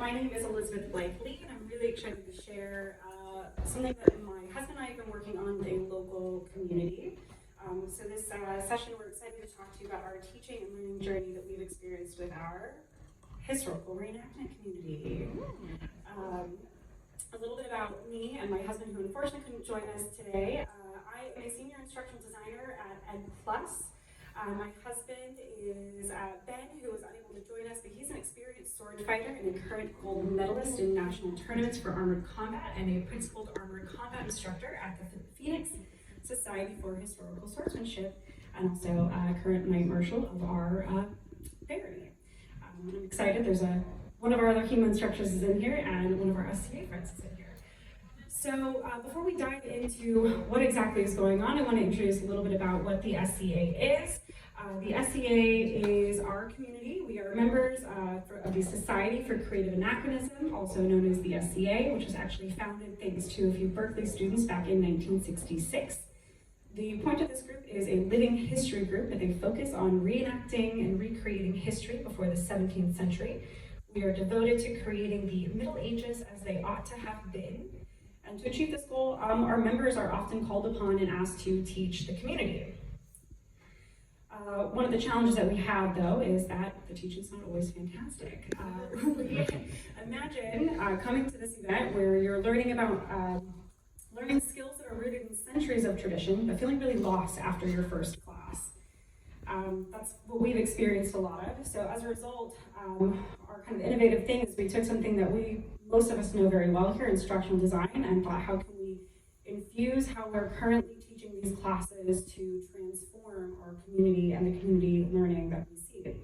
My name is Blythe-Lee, and I'm really excited to share something that my husband and I have been working on with a local community. So this session, we're excited to talk to you about our teaching and learning journey that we've experienced with our historical reenactment community. A little bit about me and my husband, who unfortunately couldn't join us today. I am a senior instructional designer at Ed Plus. My husband is Ben, who was unable to join us, but he's an experienced sword fighter and a current gold medalist in national tournaments for armored combat and a principled armored combat instructor at the Phoenix Society for Historical Swordsmanship, and also current Knight Marshal of our barony. I'm excited. There's one of our other HEMA instructors is in here, and one of our SCA friends is in here. So before we dive into what exactly is going on, I want to introduce a little bit about what the SCA is. The SCA is our community. We are members of the Society for Creative Anachronism, also known as the SCA, which was actually founded thanks to a few Berkeley students back in 1966. The point of this group is a living history group, and they focus on reenacting and recreating history before the 17th century. We are devoted to creating the Middle Ages as they ought to have been. And to achieve this goal, our members are often called upon and asked to teach the community. One of the challenges that we have, though, is that the teaching's not always fantastic. Imagine coming to this event where you're learning about learning skills that are rooted in centuries of tradition, but feeling really lost after your first class. That's what we've experienced a lot of. So as a result, our kind of innovative thing is we took something that most of us know very well here, instructional design, and thought, how can we infuse how we're currently teaching these classes to transform our community and the community learning that we see.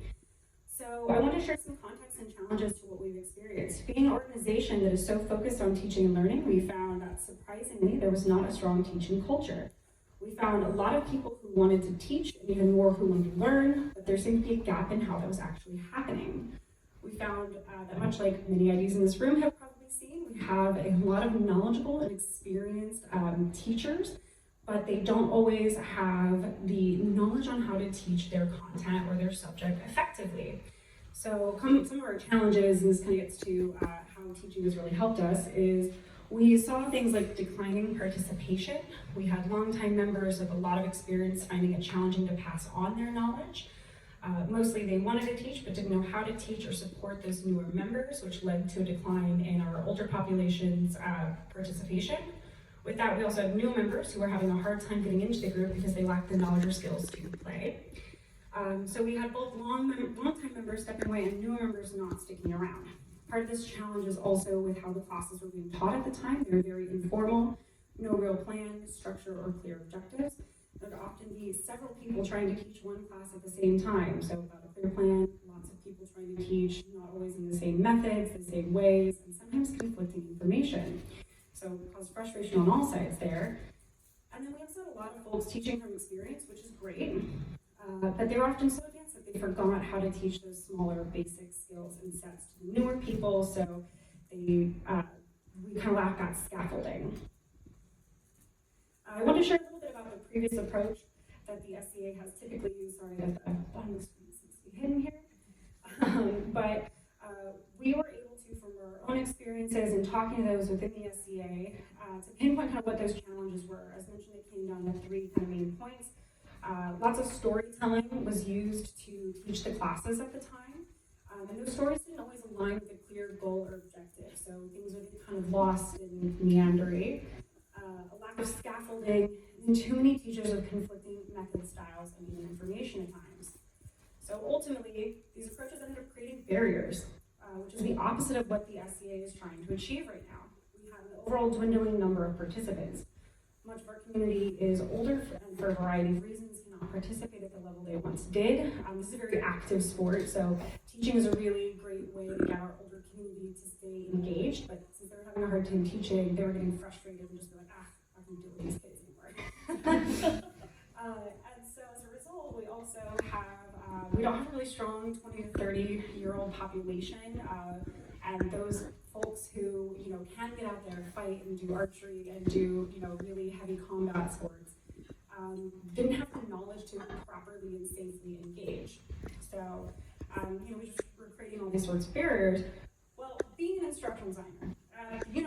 So I want to share some context and challenges to what we've experienced. Being an organization that is so focused on teaching and learning, we found that surprisingly, there was not a strong teaching culture. We found a lot of people who wanted to teach and even more who wanted to learn, but there seemed to be a gap in how that was actually happening. We found that much like many IDs in this room have probably seen, we have a lot of knowledgeable and experienced teachers, but they don't always have the knowledge on how to teach their content or their subject effectively. So some of our challenges, and this kind of gets to how teaching has really helped us, is we saw things like declining participation. We had longtime members with a lot of experience finding it challenging to pass on their knowledge. Mostly they wanted to teach but didn't know how to teach or support those newer members, which led to a decline in our older population's participation. With that, we also had new members who were having a hard time getting into the group because they lacked the knowledge or skills to play. So we had both long-time members stepping away and newer members not sticking around. Part of this challenge is also with how the classes were being taught at the time. They were very informal, no real plan, structure, or clear objectives. There would often be several people trying to teach one class at the same time. So without a clear plan, lots of people trying to teach, not always in the same methods, the same ways, and sometimes conflicting information. So it caused frustration on all sides there. And then we also had a lot of folks teaching from experience, which is great, but they were often so advanced that they forgot how to teach those smaller basic skills and sets to the newer people, so we kind of lacked that scaffolding. I want to share a little bit about the previous approach that the SCA has typically used. Sorry that the bottom of the screen seems to be hidden here. But we were able to, from our own experiences and talking to those within the SCA, to pinpoint kind of what those challenges were. As mentioned, it came down to three kind of main points. Lots of storytelling was used to teach the classes at the time, and those stories didn't always align with a clear goal or objective, so things would get kind of lost in meandering. A lack of scaffolding, and too many teachers with conflicting method styles and even information at times. So ultimately, these approaches ended up creating barriers, which is the opposite of what the SCA is trying to achieve right now. We have an overall dwindling number of participants. Much of our community is older and for a variety of reasons cannot participate at the level they once did. This is a very active sport, so teaching is a really great way to get our older community to stay engaged, but since they were having a hard time teaching, they were getting frustrated and just be like, I can't deal with these kids anymore. And so as a result, we also have, we don't have a really strong 20 to 30-year-old population, and those folks who, can get out there and fight and do archery and do, really heavy combat sports, didn't have the knowledge to properly and safely engage. So, we just were creating all these sorts of barriers. Well, being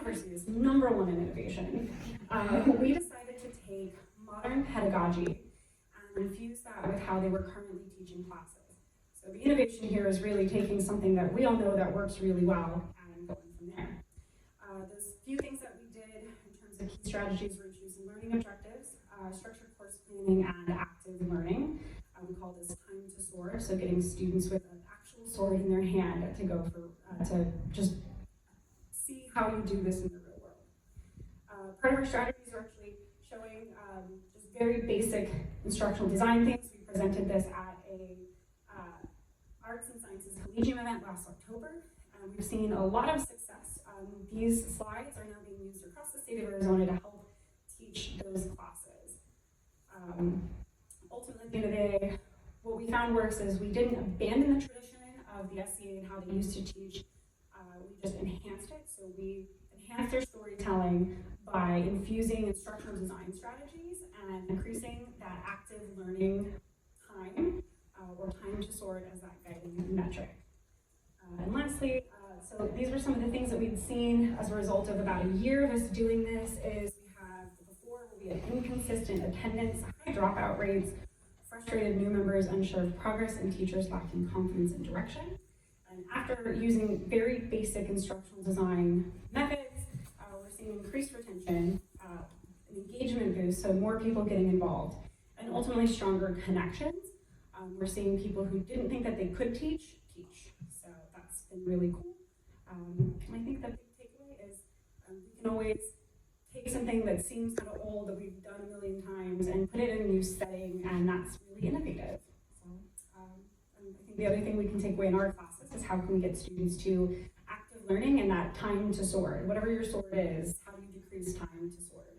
university is number one in innovation. We decided to take modern pedagogy and infuse that with how they were currently teaching classes. So the innovation here is really taking something that we all know that works really well and going from there. Those few things that we did in terms of key strategies were introducing learning objectives, structured course planning, and active learning. We call this time to sword, so getting students with an actual sword in their hand to go for, to just see how you do this in the real world. Part of our strategies are actually showing just very basic instructional design things. We presented this at a Arts and Sciences Collegium event last October. We've seen a lot of success. These slides are now being used across the state of Arizona to help teach those classes. Ultimately, at the end of the day, what we found works is we didn't abandon the tradition of the SCA and how they used to teach. We just enhanced it. So we enhanced their storytelling by infusing instructional design strategies and increasing that active learning time, or time to sword as that guiding metric. And lastly, so these were some of the things that we'd seen as a result of about a year of us doing this is we had before we had inconsistent attendance, high dropout rates, frustrated new members, unsure of progress, and teachers lacking confidence and direction. And after using very basic instructional design methods, we're seeing increased retention, an engagement boost, so more people getting involved, and ultimately stronger connections. We're seeing people who didn't think that they could teach. So that's been really cool. And I think the big takeaway is we can always take something that seems kind of old that we've done a million times and put it in a new setting, and that's really innovative. So and I think the other thing we can take away in our classes is how can we get students to active learning and that time to sword. Whatever your sword is, how do you decrease time to sword?